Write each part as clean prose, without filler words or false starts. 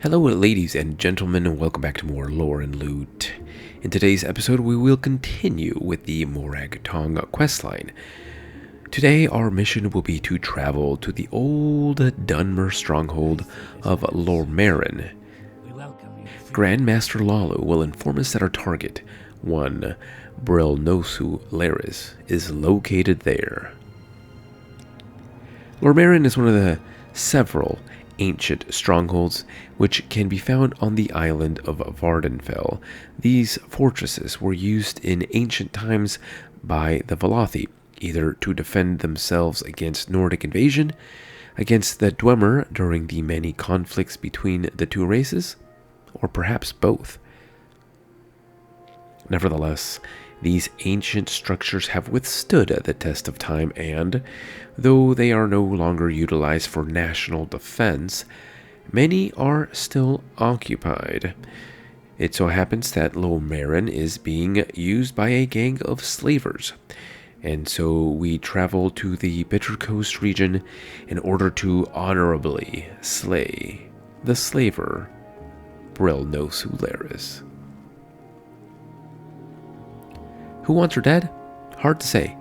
Hello ladies and gentlemen, and welcome back to more lore and loot. In today's episode we will continue with the Morag Tong questline. Today our mission will be to travel to the old Dunmer stronghold of Hlormaren. Grandmaster Lalu will inform us that our target, one Brilnosu Llarys, is located there. Lurmaren is one of the several ancient strongholds which can be found on the island of Vardenfell. These fortresses were used in ancient times by the Velothi, either to defend themselves against Nordic invasion, against the Dwemer during the many conflicts between the two races, or perhaps both. Nevertheless, these ancient structures have withstood the test of time and, though they are no longer utilized for national defense, many are still occupied. It so happens that Hlormaren is being used by a gang of slavers, and so we travel to the Bitter Coast region in order to honorably slay the slaver Brilnosu Llarys. Who wants her dead? Hard to say.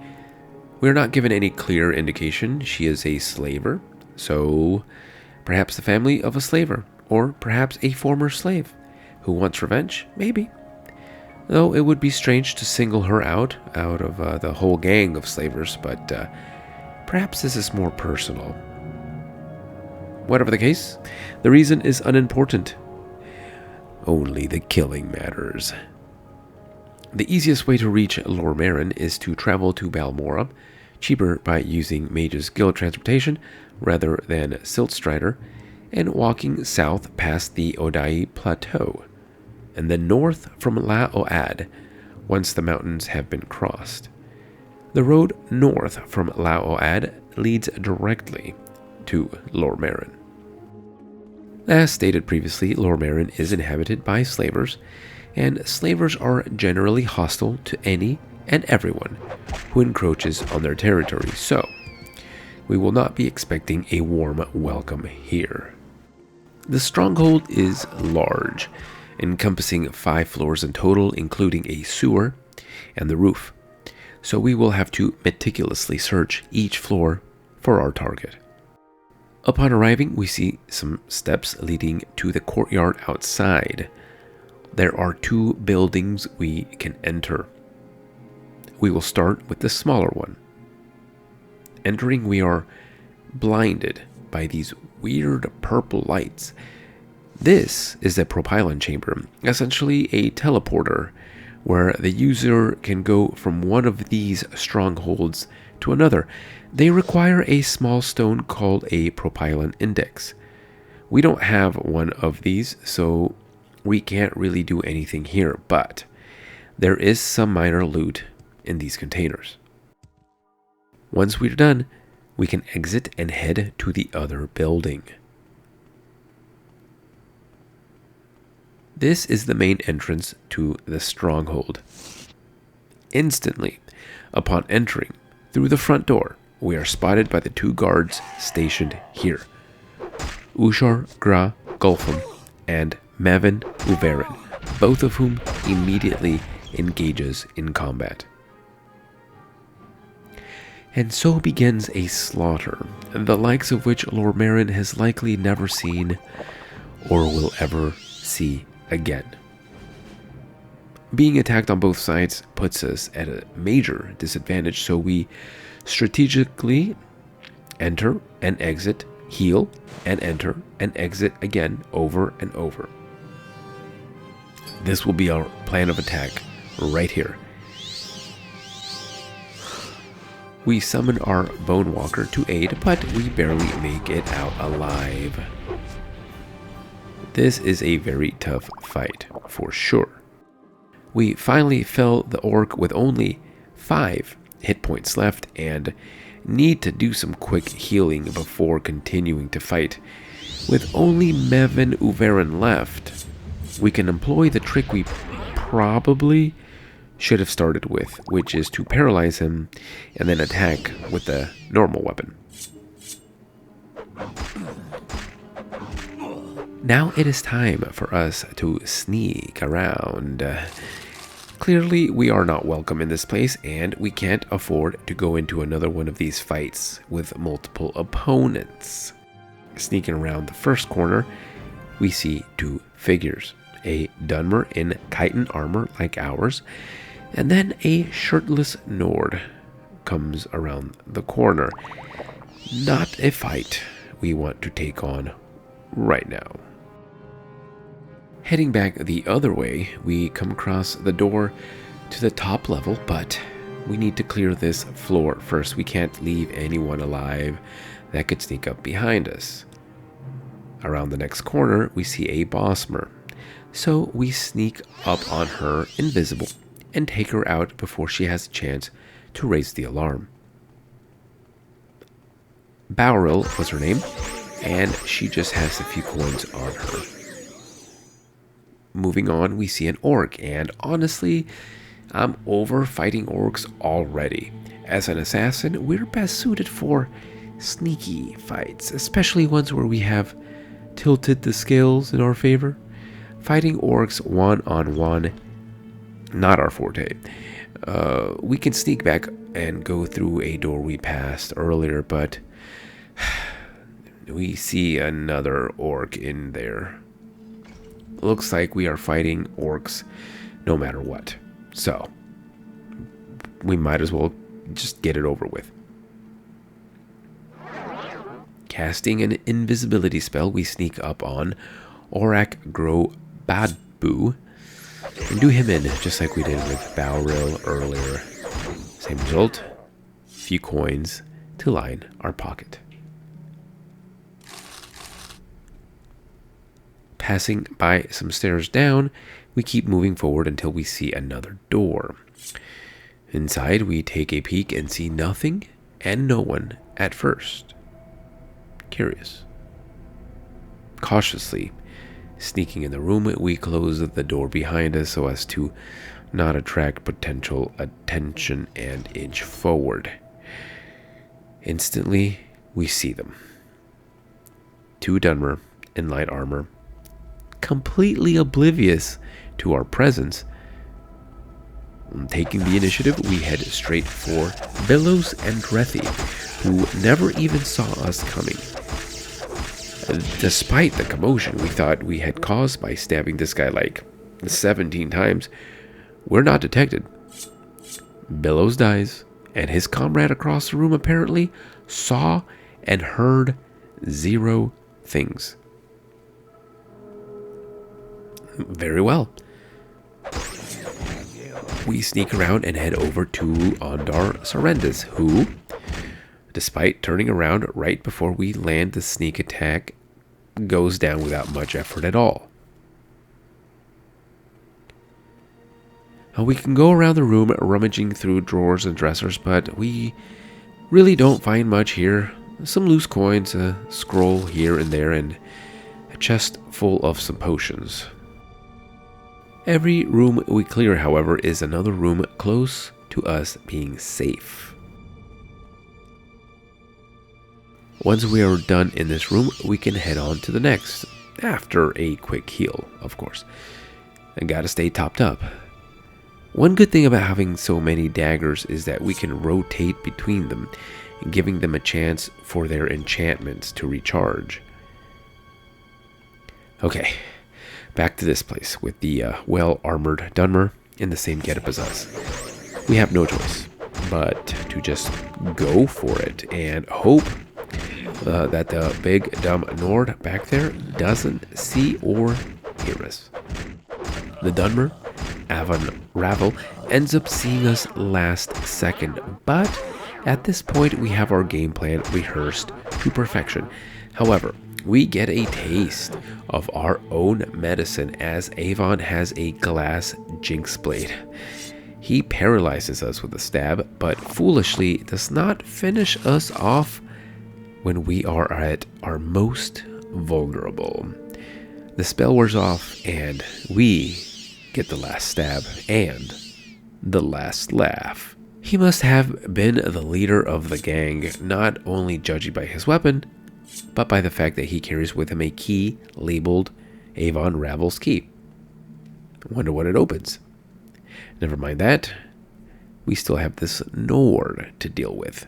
We are not given any clear indication she is a slaver, so perhaps the family of a slaver, or perhaps a former slave. Who wants revenge? Maybe. Though it would be strange to single her out of the whole gang of slavers, but perhaps this is more personal. Whatever the case, the reason is unimportant. Only the killing matters. The easiest way to reach Hlormaren is to travel to Balmora, cheaper by using Mage's Guild transportation rather than Siltstrider, and walking south past the Odai Plateau, and then north from La Oad once the mountains have been crossed. The road north from La Oad leads directly to Hlormaren. As stated previously, Hlormaren is inhabited by slavers, and slavers are generally hostile to any and everyone who encroaches on their territory, so we will not be expecting a warm welcome here. The stronghold is large, encompassing 5 floors in total, including a sewer and the roof, so we will have to meticulously search each floor for our target. Upon arriving, we see some steps leading to the courtyard outside. There are 2 buildings we can enter. We will start with the smaller one. Entering, we are blinded by these weird purple lights. This is the propylon chamber, essentially a teleporter, where the user can go from one of these strongholds to another. They require a small stone called a propylon index. We don't have one of these, so we can't really do anything here, but there is some minor loot in these containers. Once we're done, we can exit and head to the other building. This is the main entrance to the stronghold. Instantly, upon entering through the front door, we are spotted by the 2 guards stationed here, Ushar Gra Gulfum and Mavin Uverin, both of whom immediately engages in combat. And so begins a slaughter, the likes of which Hlormaren has likely never seen or will ever see again. Being attacked on both sides puts us at a major disadvantage, so we strategically enter and exit, heal and enter and exit again over and over. This will be our plan of attack right here. We summon our Bone Walker to aid, but we barely make it out alive. This is a very tough fight, for sure. We finally fell the orc with only 5 hit points left and need to do some quick healing before continuing to fight. With only Mevin Uverin left, we can employ the trick we probably should have started with, which is to paralyze him and then attack with the normal weapon. Now it is time for us to sneak around. Clearly, we are not welcome in this place, and we can't afford to go into another one of these fights with multiple opponents. Sneaking around the first corner, we see two figures. A Dunmer in chitin armor like ours, and then a shirtless Nord comes around the corner. Not a fight we want to take on right now. Heading back the other way, we come across the door to the top level, but we need to clear this floor first. We can't leave anyone alive that could sneak up behind us. Around the next corner, we see a Bossmer. So we sneak up on her invisible and take her out before she has a chance to raise the alarm. Bowril was her name, and she just has a few coins on her. Moving on, we see an orc, and honestly, I'm over fighting orcs already. As an assassin, we're best suited for sneaky fights, especially ones where we have tilted the scales in our favor. Fighting orcs one-on-one, not our forte. We can sneak back and go through a door we passed earlier, but we see another orc in there. Looks like we are fighting orcs no matter what. So, we might as well just get it over with. Casting an invisibility spell, we sneak up on Orak Gro Badbu and do him in just like we did with Bowril earlier. Same result, few coins to line our pocket. Passing by some stairs down, we keep moving forward until we see another door. Inside, we take a peek and see nothing and no one at first. Curious. Cautiously, sneaking in the room, we close the door behind us so as to not attract potential attention and inch forward. Instantly, we see them. Two Dunmer in light armor, completely oblivious to our presence. Taking the initiative, we head straight for Billows and Drethi, who never even saw us coming. Despite the commotion we thought we had caused by stabbing this guy like 17 times, we're not detected. Billows dies, and his comrade across the room apparently saw and heard zero things. Very well. We sneak around and head over to Ondar Sarendas, who, despite turning around right before we land the sneak attack, goes down without much effort at all. We can go around the room rummaging through drawers and dressers, but we really don't find much here. Some loose coins, a scroll here and there, and a chest full of some potions. Every room we clear, however, is another room close to us being safe. Once we are done in this room, we can head on to the next, after a quick heal, of course. And gotta stay topped up. One good thing about having so many daggers is that we can rotate between them, giving them a chance for their enchantments to recharge. Okay, back to this place with the well-armored Dunmer in the same getup as us. We have no choice but to just go for it and hope that the big dumb Nord back there doesn't see or hear us. The Dunmer, Avon Ravel, ends up seeing us last second, but at this point we have our game plan rehearsed to perfection. However, we get a taste of our own medicine as Avon has a glass jinx blade. He paralyzes us with a stab, but foolishly does not finish us off when we are at our most vulnerable. The spell wears off, and we get the last stab and the last laugh. He must have been the leader of the gang, not only judging by his weapon, but by the fact that he carries with him a key labeled Avon Ravel's Key. Wonder what it opens. Never mind that. We still have this Nord to deal with.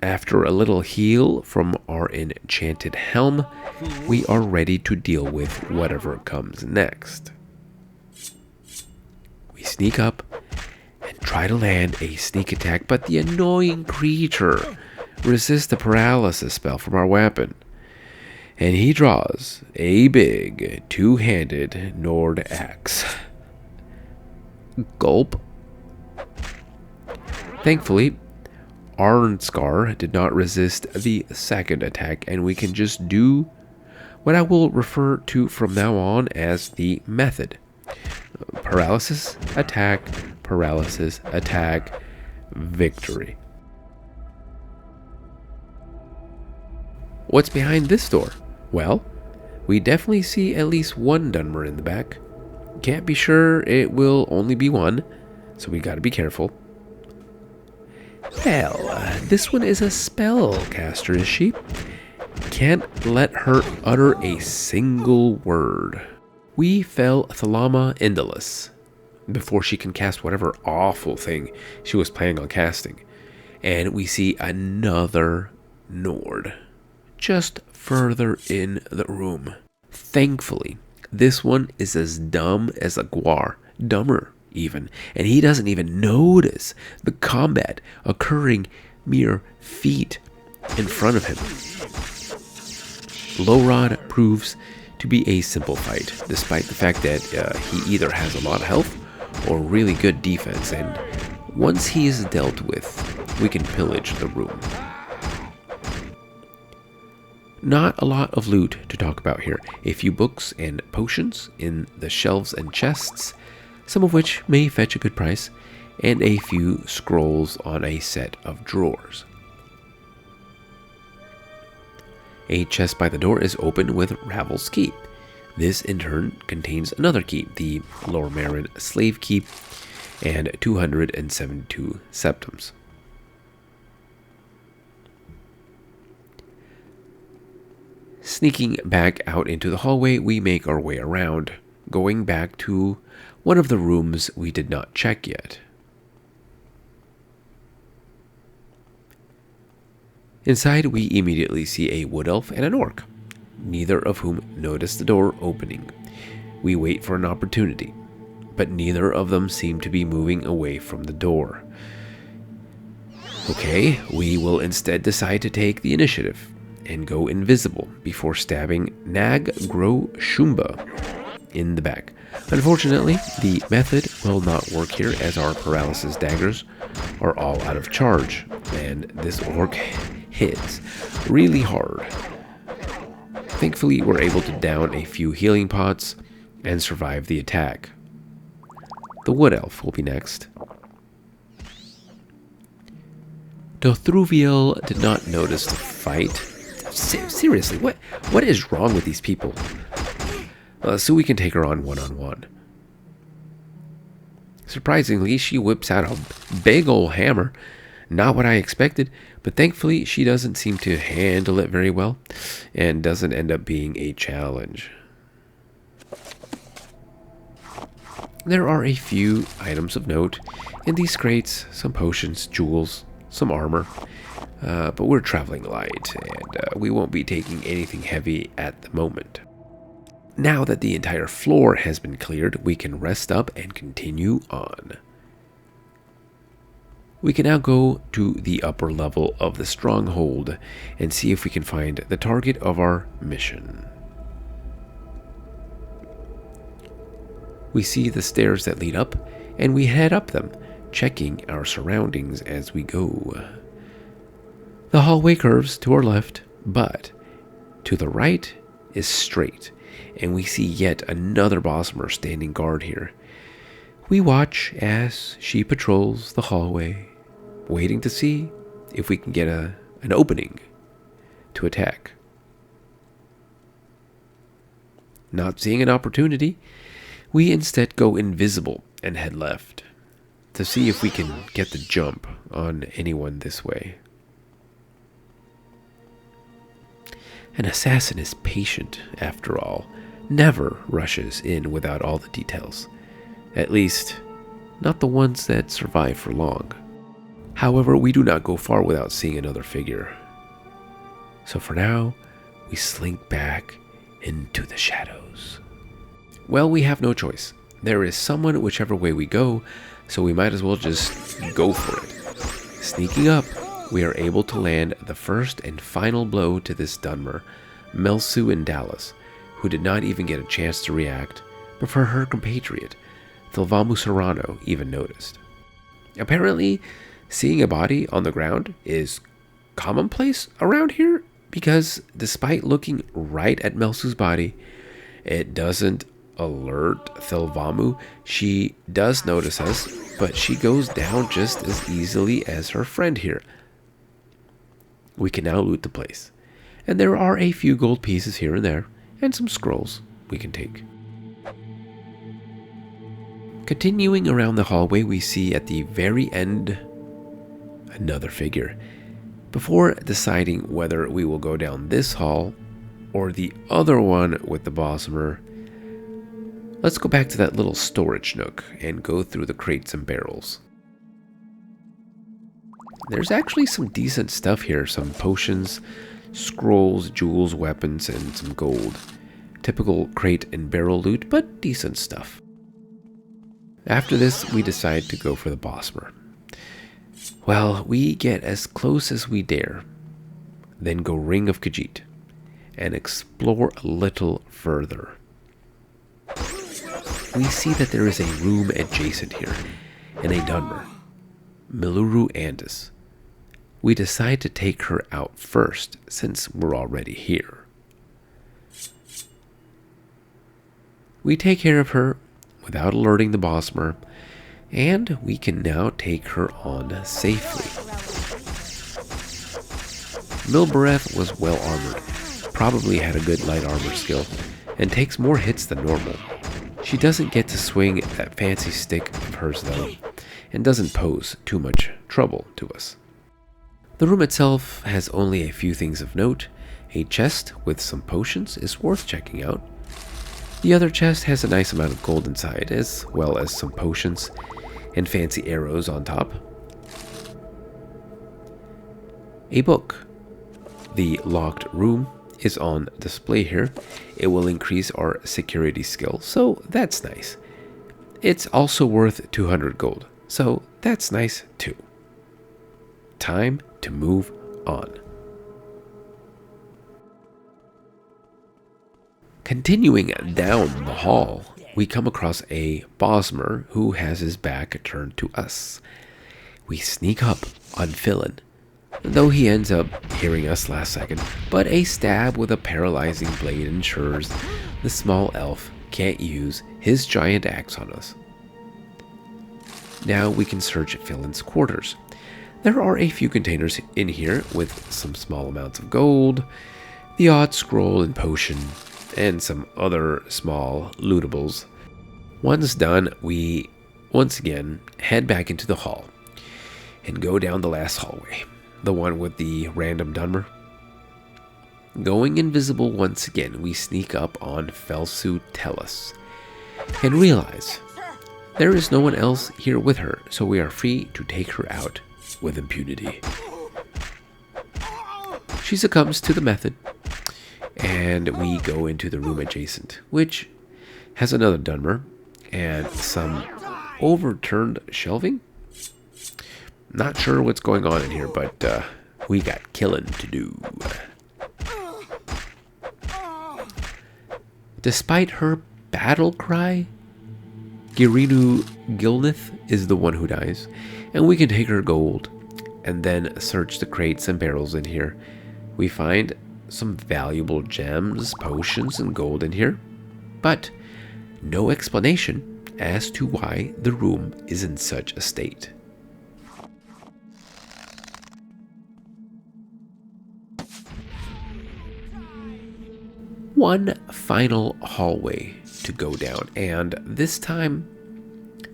After a little heal from our enchanted helm, we are ready to deal with whatever comes next. We sneak up and try to land a sneak attack, but the annoying creature resists the paralysis spell from our weapon, and he draws a big two-handed Nord axe. Gulp. Thankfully, Arnscar did not resist the second attack, and we can just do what I will refer to from now on as the method. Paralysis, attack, victory. What's behind this door? Well, we definitely see at least one Dunmer in the back. Can't be sure it will only be one, so we gotta be careful. Well, this one is a spellcaster, is she? Can't let her utter a single word. We fell Thalama Indolus before she can cast whatever awful thing she was planning on casting. And we see another Nord just further in the room. Thankfully, this one is as dumb as a Gwar, dumber even, and he doesn't even notice the combat occurring mere feet in front of him. Lorad proves to be a simple fight, despite the fact that he either has a lot of health or really good defense, and once he is dealt with, we can pillage the room. Not a lot of loot to talk about here. A few books and potions in the shelves and chests, some of which may fetch a good price, and a few scrolls on a set of drawers. A chest by the door is open with Ravel's Key. This in turn contains another key, the Hlormaren Slave Key, and 272 septums. Sneaking back out into the hallway, we make our way around, going back to one of the rooms we did not check yet. Inside, we immediately see a wood elf and an orc, neither of whom notice the door opening. We wait for an opportunity, but neither of them seem to be moving away from the door. Okay, we will instead decide to take the initiative and go invisible before stabbing Nag Gro Shumba in the back. Unfortunately, the method will not work here as our paralysis daggers are all out of charge, and this orc hits really hard. Thankfully, we're able to down a few healing pots and survive the attack. The wood elf will be next. Dothruviel did not notice the fight. Seriously, what is wrong with these people? So we can take her on one-on-one. Surprisingly, she whips out a big old hammer. Not what I expected, but thankfully she doesn't seem to handle it very well and doesn't end up being a challenge. There are a few items of note in these crates, some potions, jewels, some armor, but we're traveling light and we won't be taking anything heavy at the moment. Now that the entire floor has been cleared, we can rest up and continue on. We can now go to the upper level of the stronghold and see if we can find the target of our mission. We see the stairs that lead up, and we head up them, checking our surroundings as we go. The hallway curves to our left, but to the right is straight, and we see yet another Bosmer standing guard here. We watch as she patrols the hallway, waiting to see if we can get an opening to attack. Not seeing an opportunity, we instead go invisible and head left to see if we can get the jump on anyone this way. An assassin is patient, after all, never rushes in without all the details. At least, not the ones that survive for long. However, we do not go far without seeing another figure. So for now, we slink back into the shadows. Well, we have no choice. There is someone whichever way we go, so we might as well just go for it. Sneaking up, we are able to land the first and final blow to this Dunmer, Melsu in Dallas, who did not even get a chance to react before her compatriot, Thilvamu Serrano, even noticed. Apparently, seeing a body on the ground is commonplace around here, because despite looking right at Melsu's body, it doesn't alert Thilvamu. She does notice us, but she goes down just as easily as her friend here. We can now loot the place, and there are a few gold pieces here and there, and some scrolls we can take. Continuing around the hallway, we see at the very end another figure. Before deciding whether we will go down this hall or the other one with the Bosmer, let's go back to that little storage nook and go through the crates and barrels. There's actually some decent stuff here, some potions, scrolls, jewels, weapons, and some gold. Typical crate and barrel loot, but decent stuff. After this, we decide to go for the Bosmer. Well, we get as close as we dare, then go Ring of Khajiit, and explore a little further. We see that there is a room adjacent here, and a Dunmer, Miluru Andis. We decide to take her out first, since we're already here. We take care of her without alerting the Bosmer, and we can now take her on safely. Milbereth was well armored, probably had a good light armor skill, and takes more hits than normal. She doesn't get to swing that fancy stick of hers though, and doesn't pose too much trouble to us. The room itself has only a few things of note. A chest with some potions is worth checking out. The other chest has a nice amount of gold inside, as well as some potions and fancy arrows on top. A book. The locked room is on display here. It will increase our security skill, so that's nice. It's also worth 200 gold, so that's nice too. Time to move on. Continuing down the hall, we come across a Bosmer who has his back turned to us. We sneak up on Philin, though he ends up hearing us last second, but a stab with a paralyzing blade ensures the small elf can't use his giant axe on us. Now we can search Philin's quarters. There are a few containers in here with some small amounts of gold, the odd scroll and potion, and some other small lootables. Once done, we once again head back into the hall and go down the last hallway, the one with the random Dunmer. Going invisible once again, we sneak up on Felsu Tellus and realize there is no one else here with her, so we are free to take her out with impunity. She succumbs to the method, and we go into the room adjacent, which has another Dunmer and some overturned shelving. Not sure what's going on in here, but we got killing to do. Despite her battle cry, Girinu Gilnith is the one who dies, and we can take her gold and then search the crates and barrels in here. We find some valuable gems, potions, and gold in here, but no explanation as to why the room is in such a state. One final hallway to go down, and this time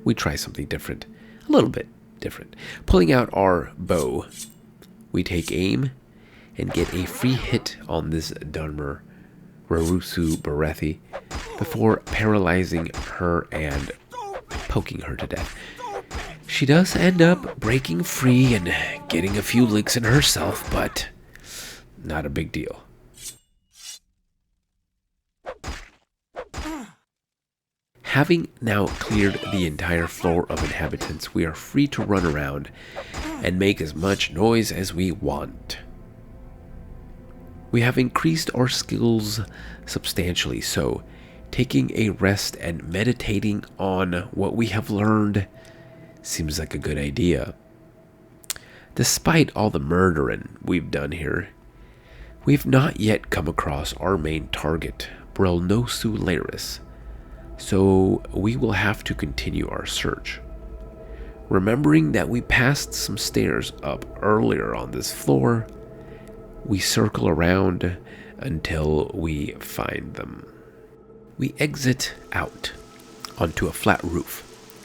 we try something different, a little bit different. Pulling out our bow, we take aim and get a free hit on this Dunmer, Brilnosu Llarys, before paralyzing her and poking her to death. She does end up breaking free and getting a few licks in herself, but not a big deal. Having now cleared the entire floor of inhabitants, we are free to run around and make as much noise as we want. We have increased our skills substantially, so taking a rest and meditating on what we have learned seems like a good idea. Despite all the murdering we've done here, we've not yet come across our main target, Brilnosu Llarys, so we will have to continue our search. Remembering that we passed some stairs up earlier on this floor, we circle around until we find them. We exit out onto a flat roof,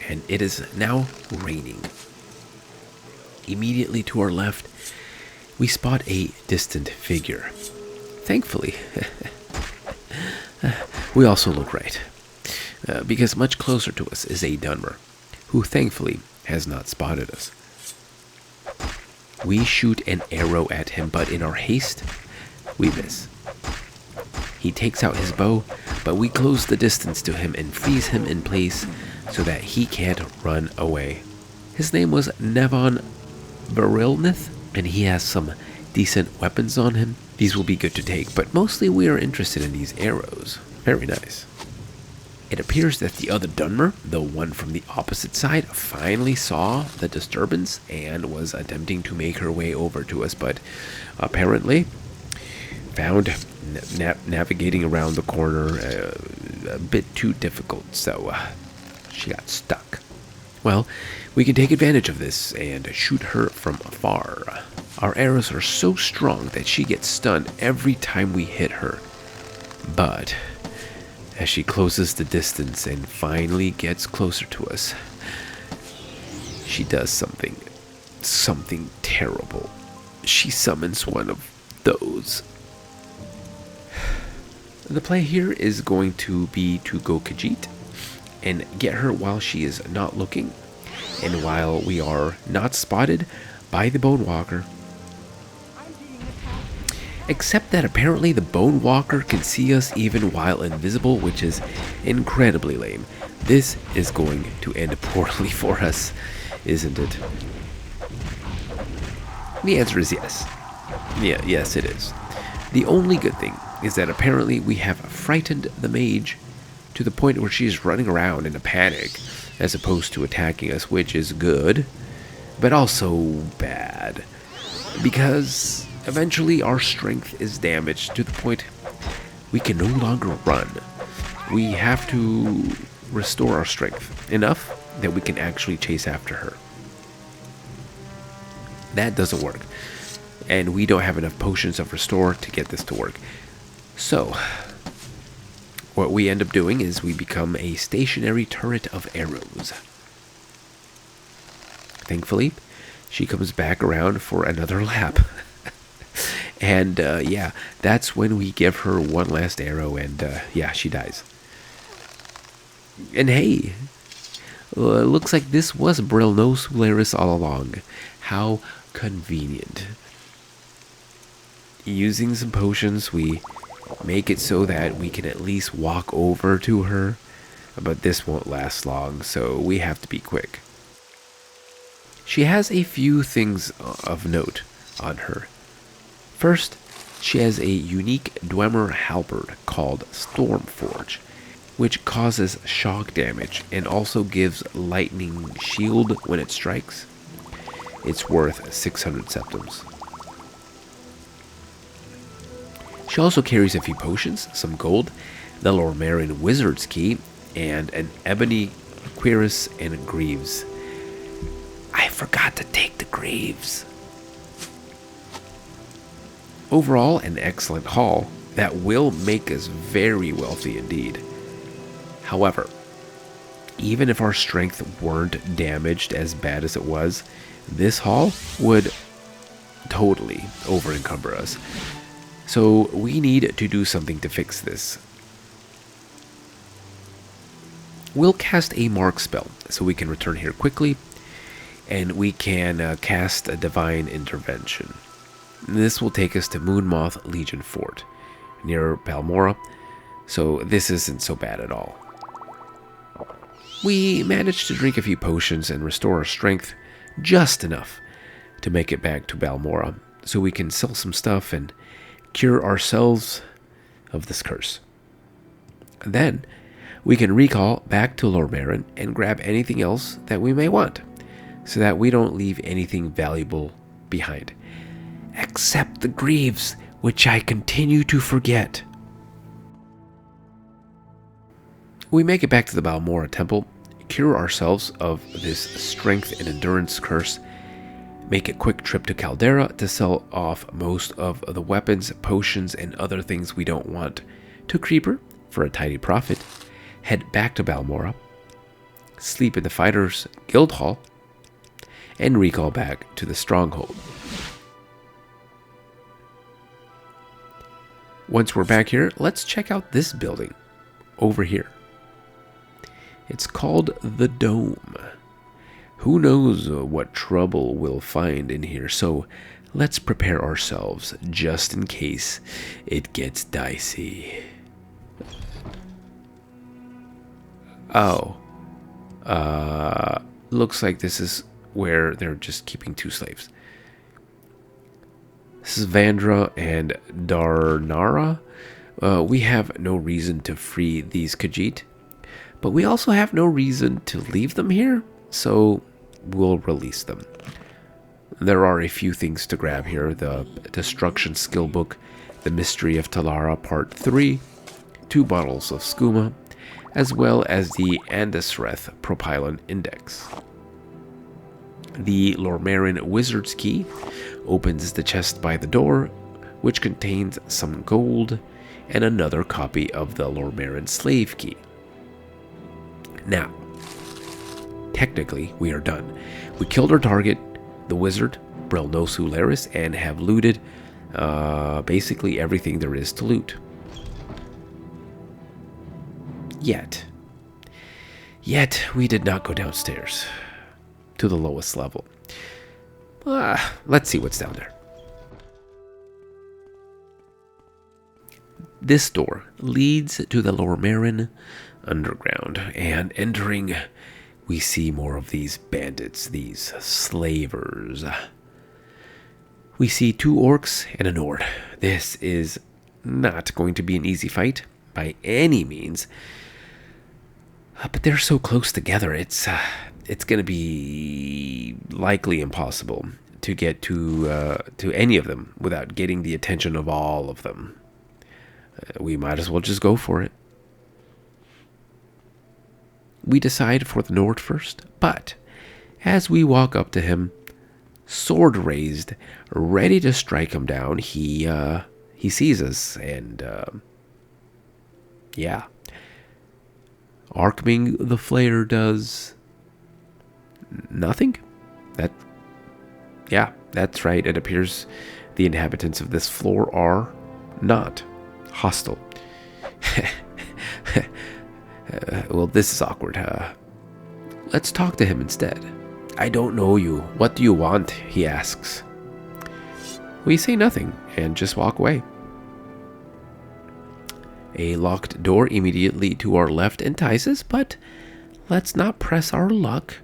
and it is now raining. Immediately to our left, we spot a distant figure. Thankfully, we also look right, because much closer to us is a Dunmer, who thankfully has not spotted us. We shoot an arrow at him, but in our haste, we miss. He takes out his bow, but we close the distance to him and freeze him in place so that he can't run away. His name was Nevon Brilnosu, and he has some decent weapons on him. These will be good to take, but mostly we are interested in these arrows. Very nice. It appears that the other Dunmer, the one from the opposite side, finally saw the disturbance and was attempting to make her way over to us, but apparently found navigating around the corner a bit too difficult, so she got stuck. Well, we can take advantage of this and shoot her from afar. Our arrows are so strong that she gets stunned every time we hit her, but as she closes the distance and finally gets closer to us, she does something terrible. She summons one of those. The play here is going to be to go Khajiit and get her while she is not looking, and while we are not spotted by the Bone Walker. Except that apparently the Bone Walker can see us even while invisible, which is incredibly lame. This is going to end poorly for us, isn't it? The answer is yes. Yes, it is. The only good thing is that apparently we have frightened the mage to the point where she's running around in a panic as opposed to attacking us, which is good, but also bad, because eventually our strength is damaged to the point we can no longer run. We have to restore our strength enough that we can actually chase after her. That doesn't work, and we don't have enough potions of restore to get this to work. So what we end up doing is we become a stationary turret of arrows. Thankfully, she comes back around for another lap. And yeah, that's when we give her one last arrow, and yeah, she dies. And hey, looks like this was Brilnosu Llarys all along. How convenient. Using some potions, we make it so that we can at least walk over to her, but this won't last long, so we have to be quick. She has a few things of note on her. First, she has a unique Dwemer halberd called Stormforge, which causes shock damage and also gives lightning shield when it strikes. It's worth 600 septims. She also carries a few potions, some gold, the Lur Marin wizard's key, and an ebony cuirass and greaves. I forgot to take the greaves. Overall, an excellent haul that will make us very wealthy indeed. However, even if our strength weren't damaged as bad as it was, this haul would totally over encumber us. So we need to do something to fix this. We'll cast a mark spell so we can return here quickly, and we can cast a divine intervention. This will take us to Moonmoth Legion Fort near Balmora, so this isn't so bad at all. We managed to drink a few potions and restore our strength just enough to make it back to Balmora, so we can sell some stuff and cure ourselves of this curse. And then we can recall back to Hlormaren and grab anything else that we may want, so that we don't leave anything valuable behind. Except the greaves, which I continue to forget. We make it back to the Balmora Temple, cure ourselves of this strength and endurance curse, make a quick trip to Caldera to sell off most of the weapons, potions, and other things we don't want to Creeper for a tidy profit, head back to Balmora, sleep in the Fighters Guild Hall, and recall back to the stronghold. Once we're back here, let's check out this building over here. It's called the Dome. Who knows what trouble we'll find in here, so let's prepare ourselves just in case it gets dicey. Oh. Looks like this is where they're just keeping two slaves. This is Vandra and Darnara. We have no reason to free these Khajiit, but we also have no reason to leave them here, so we'll release them. There are a few things to grab here: the Destruction Skill Book, the Mystery of Talara Part 3, 2 bottles of skooma, as well as the Andesreth Propylon Index. The Hlormaren Wizard's Key opens the chest by the door, which contains some gold and another copy of the Hlormaren Slave Key. Now, technically, we are done. We killed our target, the wizard, Brilnosu Llarys, and have looted basically everything there is to loot. Yet, we did not go downstairs to the lowest level. Let's see what's down there. This door leads to the Hlormaren underground, and entering, we see more of these bandits, these slavers. We see 2 orcs and a Nord. This is not going to be an easy fight by any means, but they're so close together, it's going to be likely impossible to get to any of them without getting the attention of all of them. We might as well just go for it. We decide for the Nord first, but as we walk up to him, sword raised, ready to strike him down, he sees us, and yeah. Arkming the Flayer does nothing. That's right. It appears the inhabitants of this floor are not hostile. Well, this is awkward. Let's talk to him instead. I don't know you. What do you want? He asks. We say nothing and just walk away. A locked door immediately to our left entices, but let's not press our luck.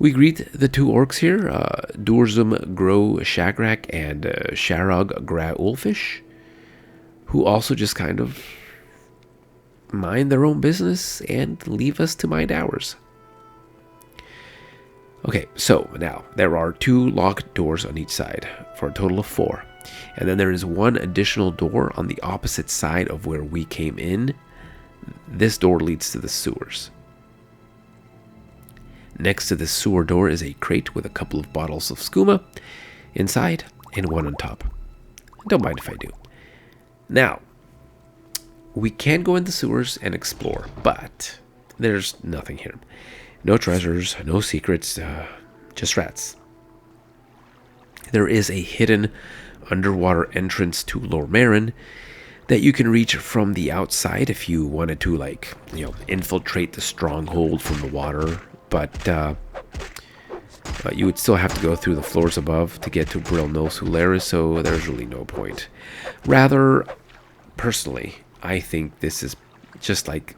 We greet the 2 orcs here, Durzum Gro Shagrak and Sharog Gra Ulfish, who also just kind of mind their own business and leave us to mind ours. Okay, so now there are 2 locked doors on each side for a total of 4. And then there is 1 additional door on the opposite side of where we came in. This door leads to the sewers. Next to this sewer door is a crate with a couple of bottles of skooma inside and 1 on top. Don't mind if I do. Now, we can go in the sewers and explore, but there's nothing here. No treasures, no secrets, just rats. There is a hidden underwater entrance to Hlormaren that you can reach from the outside if you wanted to, like, infiltrate the stronghold from the water. But you would still have to go through the floors above to get to Brilnosu Llarys, so there's really no point. Rather, personally, I think this is just like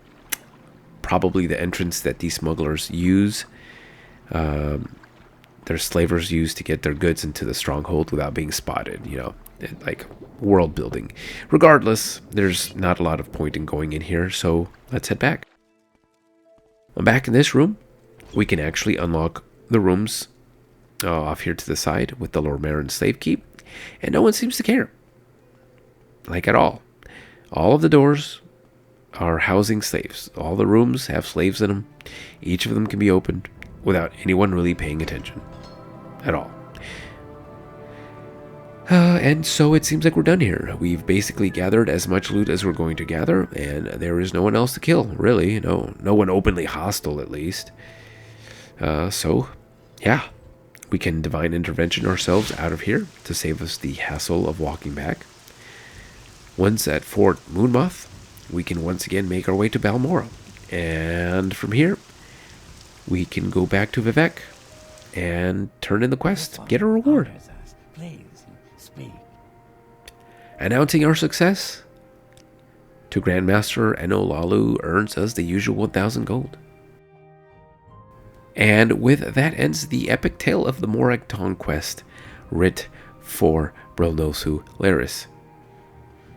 probably the entrance that these smugglers use. Their slavers use to get their goods into the stronghold without being spotted, like world building. Regardless, there's not a lot of point in going in here, so let's head back. Back in this room, we can actually unlock the rooms off here to the side with the Hlormaren slave keep, and no one seems to care, like at all. All of the doors are housing slaves. All the rooms have slaves in them. Each of them can be opened without anyone really paying attention at all. And so it seems like we're done here. We've basically gathered as much loot as we're going to gather, and there is no one else to kill, really. No one openly hostile, at least. So, yeah, we can divine intervention ourselves out of here to save us the hassle of walking back. Once at Fort Moonmoth, we can once again make our way to Balmoral. And from here, we can go back to Vivec and turn in the quest, get a reward. Announcing our success, to Grandmaster Enolalu earns us the usual 1,000 gold. And with that ends the epic tale of the Morag Tong quest, Writ for Brilnosu Llarys.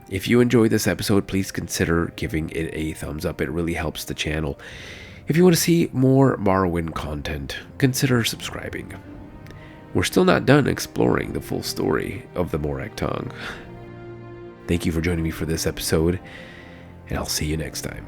If you enjoyed this episode, please consider giving it a thumbs up. It really helps the channel. If you want to see more Morrowind content, consider subscribing. We're still not done exploring the full story of the Morag Tong. Thank you for joining me for this episode, and I'll see you next time.